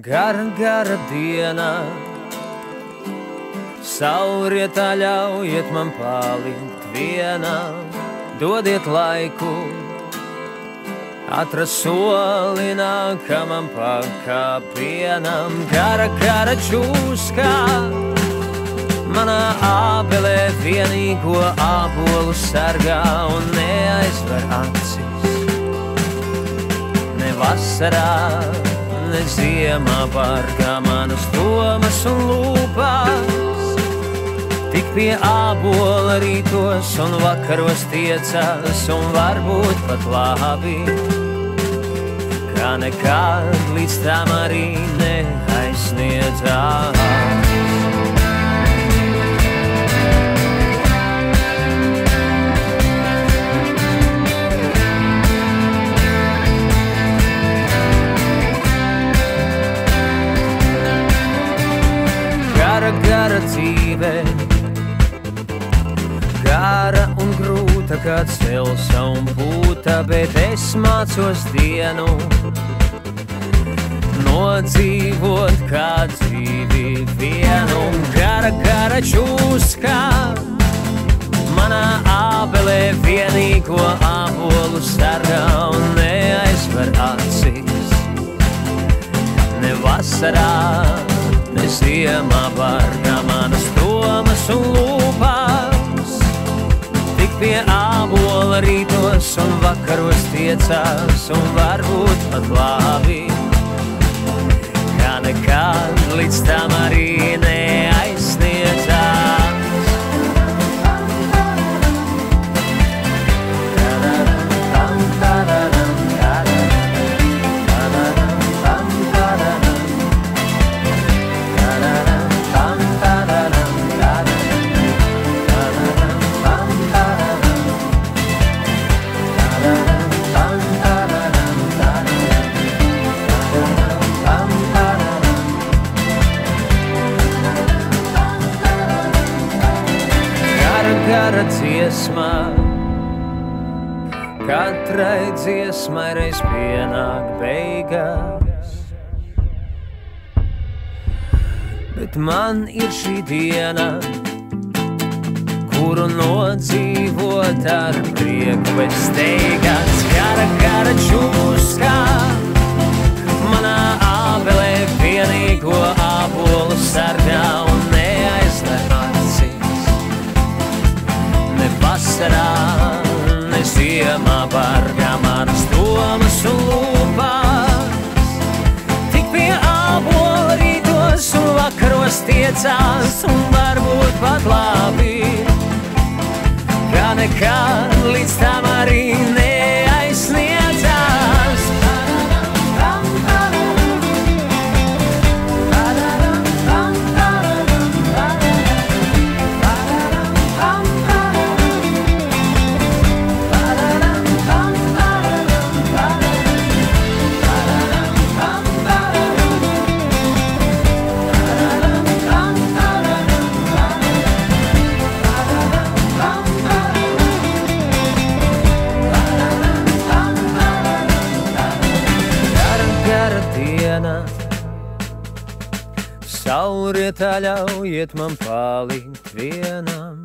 Gara, gara diena, saulrietā ļaujiet man palikt vienam, dodiet laiku, atrast soli nākamam pakāpienam. Gara, gara čūska, manā ābelē vienīgo ābolu sargā un neaizver acis. Ne vasarā, ne ziemā bargā manas domas un lūpas. Tik pie ābola rītos un vakaros tiecās un varbūt pat labi, kā nekad līdz tam arī neaizsniedzās. Gara dzīve, gara un grūta kā celsa un būta, bet es mācos dienu nodzīvot kā dzīvi vienu. Gara, gara čūska, manā ābelē vienīgo ābolu sargā un neaizver acis. Ne vasarā, ne ziemā bargā manas domas un lūpas. Tik pie ābola rītos un vakaros tiecās un varbūt pat labi, kā nekad līdz tam arī neaizsniedzās. Gara dziesmā, katrai dziesmai reiz pienāk beigas, bet man ir šī diena, kuru nodzīvot ar prieku bez steigas. Gara, gara čūska, manā ābelē vienīgo ābolu sargā un neaizver acis. Ne vasarā, ne ziemā bargā manas domas un lūpas. Tik pie ābola rītos un vakaros tiecās un varbūt pat labi, kā nekad līdz tam arī neaizsniedzās. Saulrietā ļaujiet man palikt vienam,